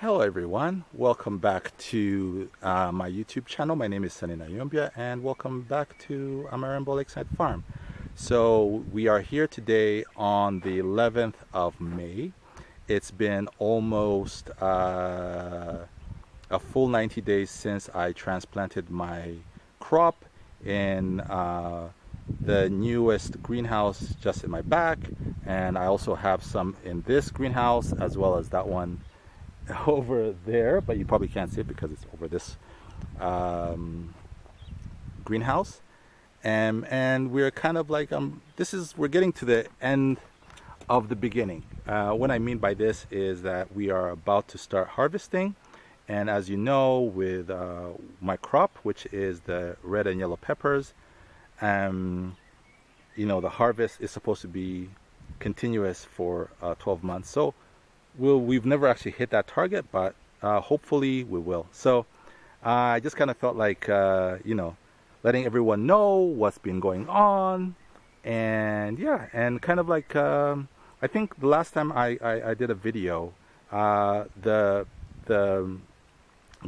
Hello everyone, welcome back to my YouTube channel. My name is Sunny Nayombia and welcome back to Amarembo Lakeside Farm. So we are here today on the 11th of May. It's been almost a full 90 days since I transplanted my crop in the newest greenhouse just in my back, and I also have some in this greenhouse as well as that one over there, but you probably can't see it because it's over this greenhouse, and we're kind of like we're getting to the end of the beginning. What I mean by this is that we are about to start harvesting, and as you know, with my crop, which is the red and yellow peppers, the harvest is supposed to be continuous for 12 months. So we've never actually hit that target, but hopefully we will. So I just kind of felt like letting everyone know what's been going on, and yeah, and kind of like I think the last time I did a video, the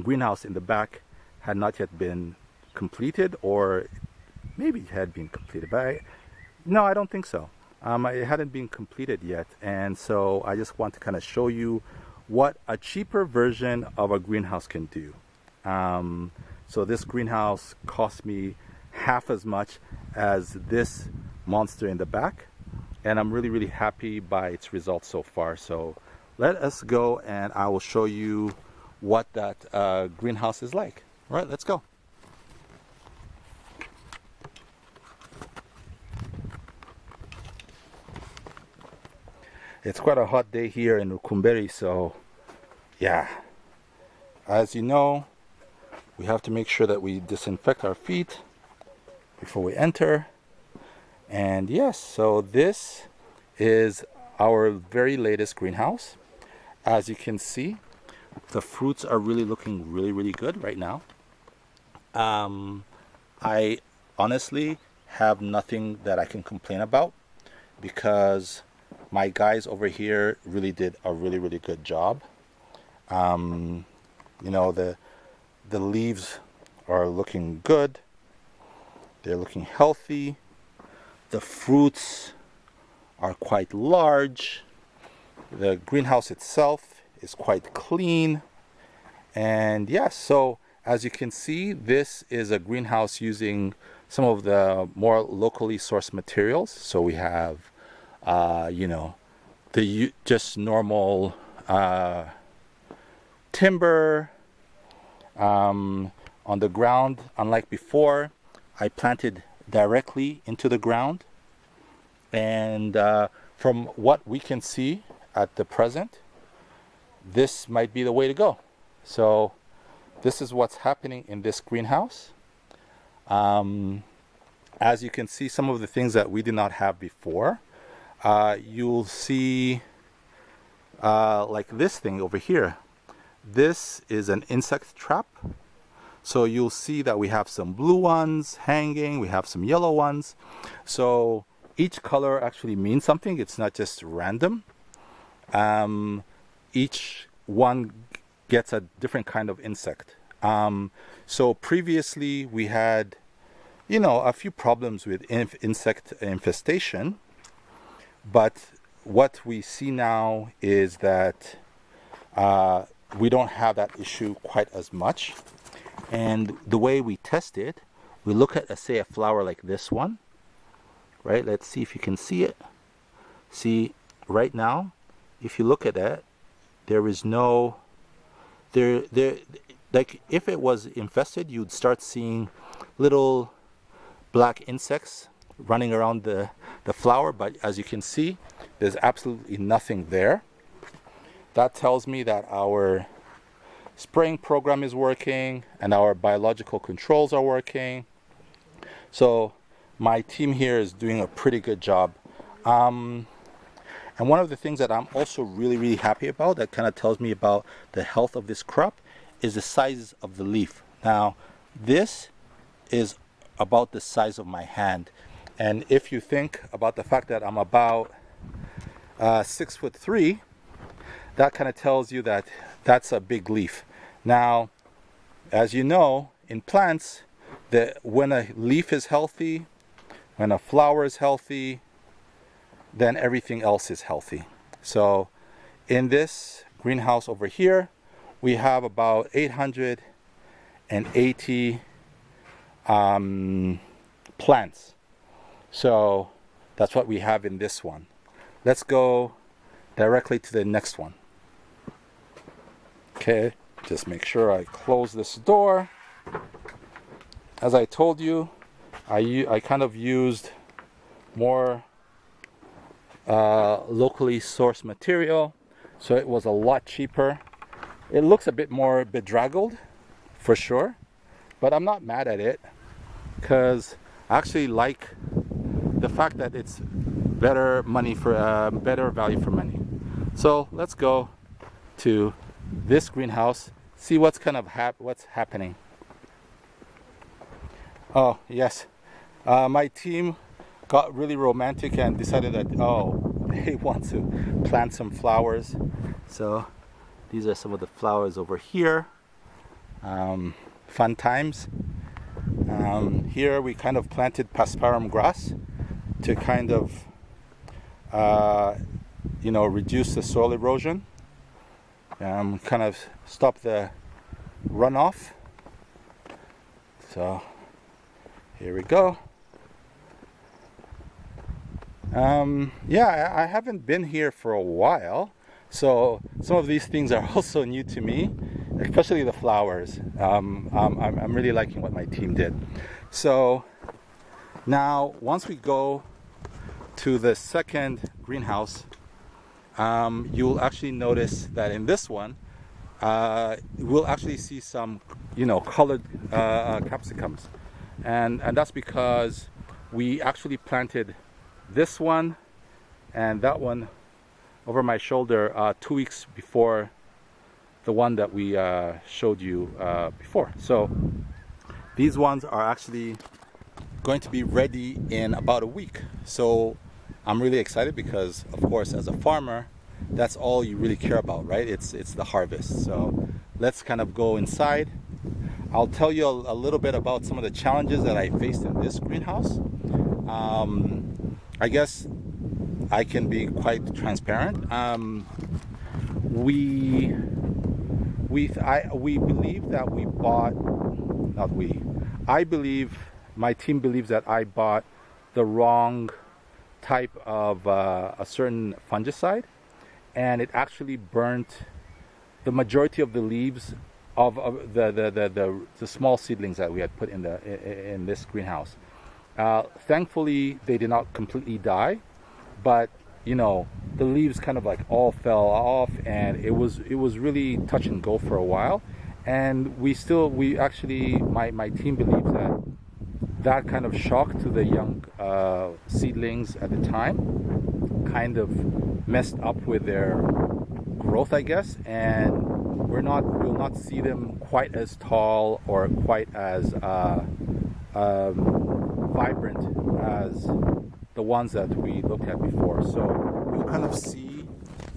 greenhouse in the back had not yet been completed, or maybe it had been completed, but no, I don't think so. It hadn't been completed yet, and so I just want to kind of show you what a cheaper version of a greenhouse can do. So this greenhouse cost me half as much as this monster in the back, and I'm really happy by its results so far. So let us go and I will show you what that greenhouse is like. All right, let's go. It's quite a hot day here in Ukumberi, so yeah, as you know, we have to make sure that we disinfect our feet before we enter. And yes, so this is our very latest greenhouse. As you can see, the fruits are really looking really good right now. I honestly have nothing that I can complain about, because my guys over here really did a really good job. The leaves are looking good. They're looking healthy. The fruits are quite large. The greenhouse itself is quite clean. And yes, so as you can see, this is a greenhouse using some of the more locally sourced materials. So we have the just normal timber on the ground. Unlike before, I planted directly into the ground, and from what we can see at the present, this might be the way to go. So this is what's happening in this greenhouse. As you can see, some of the things that we did not have before, you'll see like this thing over here. This is an insect trap. So you'll see that we have some blue ones hanging, we have some yellow ones. So each color actually means something. It's not just random. Each one gets a different kind of insect. So previously we had a few problems with insect infestation. But what we see now is that we don't have that issue quite as much. And the way we test it, we look at, say, a flower like this one, right? Let's see if you can see it. See, right now, if you look at that, there is no, like if it was infested, you'd start seeing little black insects running around the flower, but as you can see, there's absolutely nothing there. That tells me that our spraying program is working and our biological controls are working. So my team here is doing a pretty good job. And one of the things that I'm also really happy about, that kind of tells me about the health of this crop, is the size of the leaf. Now, this is about the size of my hand. And if you think about the fact that I'm about 6'3", that kind of tells you that that's a big leaf. Now, as you know, in plants, when a leaf is healthy, when a flower is healthy, then everything else is healthy. So in this greenhouse over here, we have about 880 plants. So that's what we have in this one. Let's go directly to the next one. Okay, just make sure I close this door. As I told you, I kind of used more locally sourced material, so it was a lot cheaper. It looks a bit more bedraggled, for sure, but I'm not mad at it because I actually like the fact that it's better money for better value for money. So let's go to this greenhouse, see what's kind of what's happening. Oh yes, my team got really romantic and decided that they want to plant some flowers. So these are some of the flowers over here. Fun times. Here we kind of planted pasparum grass to kind of reduce the soil erosion, kind of stop the runoff. So here we go. I haven't been here for a while, so some of these things are also new to me, especially the flowers. I'm really liking what my team did. So now once we go to the second greenhouse, you'll actually notice that in this one we'll actually see some colored capsicums, and that's because we actually planted this one and that one over my shoulder 2 weeks before the one that we showed you before. So these ones are actually going to be ready in about a week. So I'm really excited because, of course, as a farmer, that's all you really care about, right? It's the harvest. So let's kind of go inside. I'll tell you a little bit about some of the challenges that I faced in this greenhouse. I guess I can be quite transparent. We believe that we bought, not we, I believe, my team believes that I bought the wrong type of a certain fungicide, and it actually burnt the majority of the leaves of the small seedlings that we had put in this greenhouse. Thankfully, they did not completely die, but the leaves kind of like all fell off, and it was really touch and go for a while. And we actually my team believes that kind of shock to the young seedlings at the time kind of messed up with their growth, I guess, and we'll not see them quite as tall or quite as vibrant as the ones that we looked at before. So you'll kind of see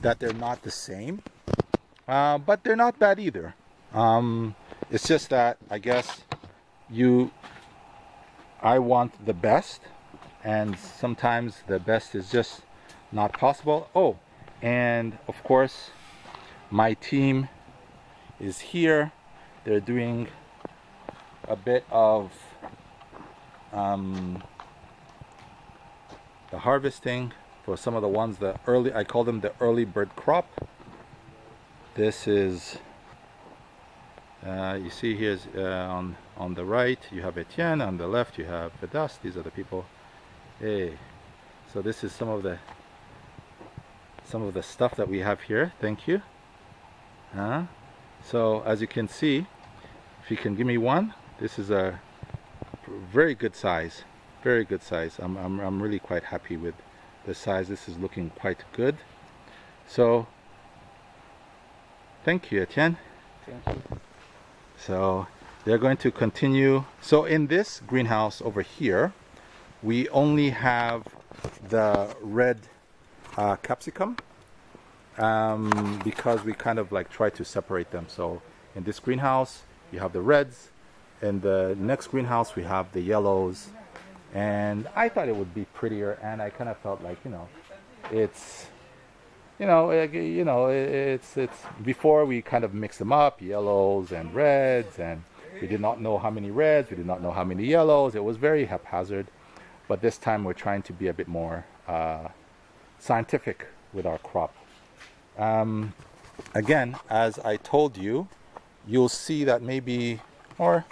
that they're not the same, but they're not bad either. It's just that I guess I want the best, and sometimes the best is just not possible. Oh, and of course my team is here. They're doing a bit of the harvesting for some of the ones I call them the early bird crop. This is you see here's on the right you have Etienne, on the left you have Vedas. These are the people. Hey, so this is some of the stuff that we have here. Thank you. So as you can see, if you can give me one, this is a very good size, very good size. I'm really quite happy with the size. This is looking quite good. So thank you, Etienne. Thank you. So they're going to continue. So in this greenhouse over here, we only have the red capsicum, because we kind of like try to separate them. So in this greenhouse, you have the reds. In the next greenhouse, we have the yellows. And I thought it would be prettier, and I kind of felt like, it's, it's before we kind of mix them up, yellows and reds, and we did not know how many reds, we did not know how many yellows. It was very haphazard. But this time we're trying to be a bit more scientific with our crop. Again, as I told you, you'll see that maybe, or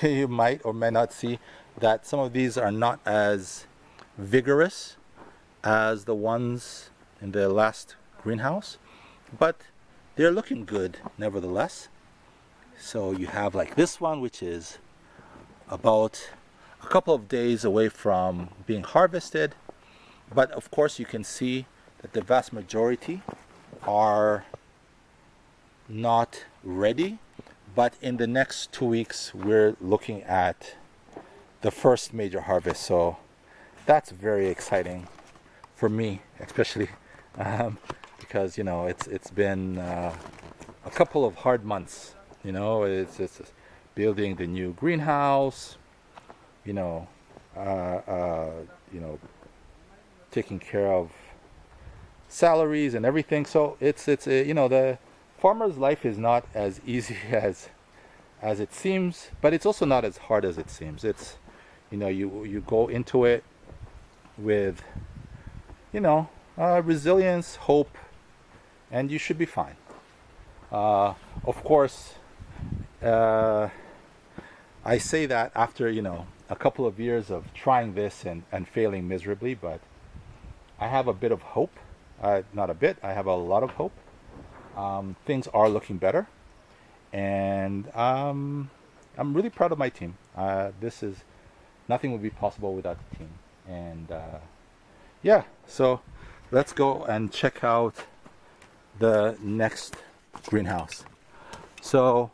you might or may not see, that some of these are not as vigorous as the ones in the last greenhouse, but they're looking good nevertheless. So you have like this one, which is about a couple of days away from being harvested, but of course you can see that the vast majority are not ready. But in the next 2 weeks we're looking at the first major harvest, so that's very exciting for me, especially because it's been a couple of hard months. It's building the new greenhouse, taking care of salaries and everything. So it's the farmer's life is not as easy as it seems, but it's also not as hard as it seems. It's you go into it with resilience, hope, and you should be fine. Of course, I say that after a couple of years of trying this and failing miserably, but I have a bit of hope. Not a bit, I have a lot of hope. Things are looking better, and I'm really proud of my team. Nothing would be possible without the team. And so let's go and check out the next greenhouse. So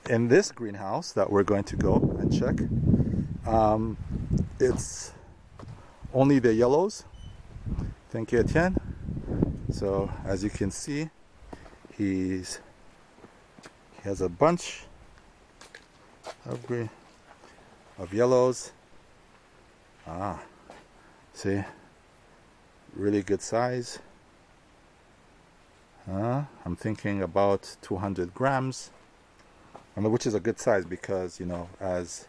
in this greenhouse that we're going to go and check, it's only the yellows. Thank you, Etienne. So as you can see, he has a bunch of yellows. See, really good size. I'm thinking about 200 grams, which is a good size because as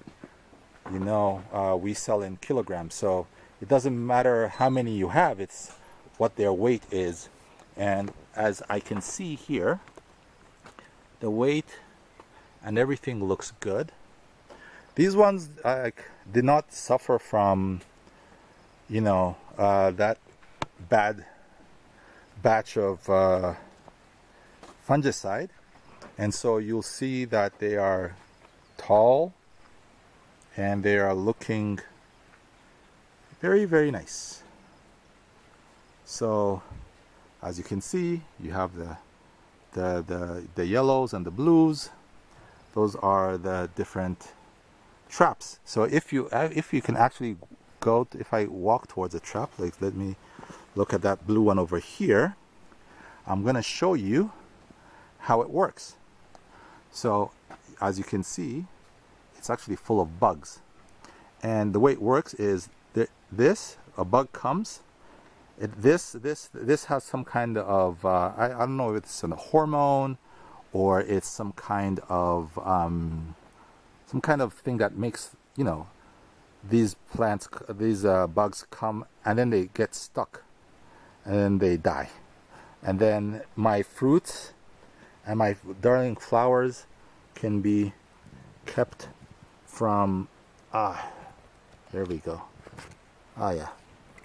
we sell in kilograms, so it doesn't matter how many you have, it's what their weight is. And as I can see here, the weight and everything looks good. These ones did not suffer from that bad batch of fungicide, and so you'll see that they are tall and they are looking very, very nice. So as you can see, you have the yellows and the blues. Those are the different traps. So if you can actually go, if I walk towards a trap, like let me look at that blue one over here, I'm going to show you how it works. So as you can see, it's actually full of bugs, and the way it works is a bug comes. This has some kind of I don't know if it's a hormone or it's some kind of thing that makes these bugs come, and then they get stuck and then they die, and then my fruits and my darling flowers can be kept from there we go. Yeah,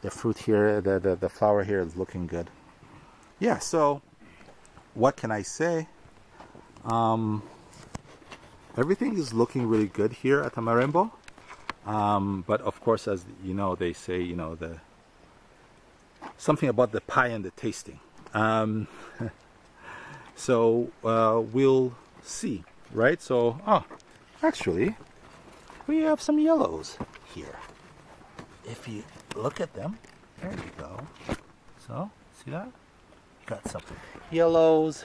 the fruit here, the flower here is looking good. Yeah, so what can I say? Everything is looking really good here at Amarembo. But of course, as you know, they say, something about the pie and the tasting. So we'll see, right? So, actually, we have some yellows here. If you look at them, there you go. So, see that? Got some yellows.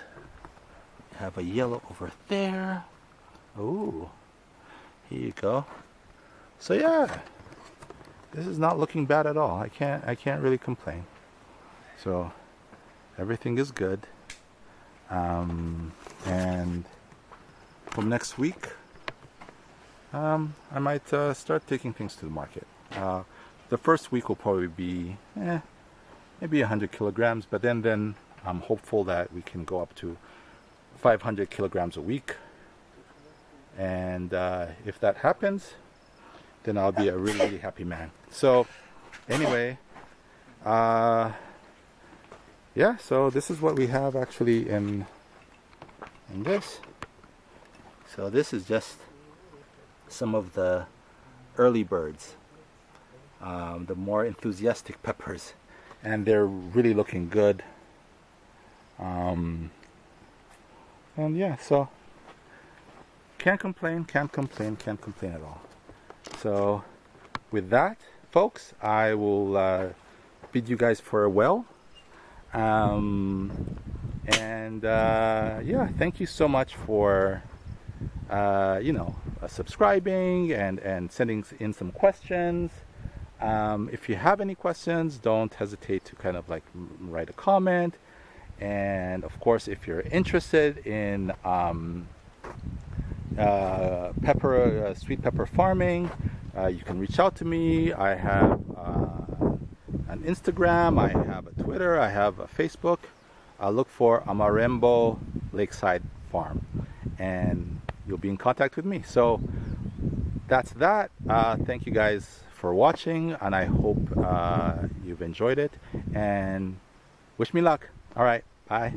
Have a yellow over there. Ooh, here you go. So yeah, this is not looking bad at all. I can't really complain. So everything is good. And from next week, I might start taking things to the market. The first week will probably be maybe 100 kilograms, but then I'm hopeful that we can go up to 500 kilograms a week. And if that happens, then I'll be a really, really happy man. So anyway, yeah, so this is what we have actually in this. So this is just some of the early birds, the more enthusiastic peppers, and they're really looking good. And yeah, so can't complain at all. So with that, folks, I will bid you guys farewell. And yeah, thank you so much for subscribing and sending in some questions. If you have any questions, don't hesitate to kind of like write a comment. And of course, if you're interested in sweet pepper farming, you can reach out to me. I have an Instagram, I have a Twitter, I have a Facebook. Look for Amarembo Lakeside Farm, and you'll be in contact with me. So that's that. Thank you guys for watching, and I hope you've enjoyed it, and wish me luck. All right, bye.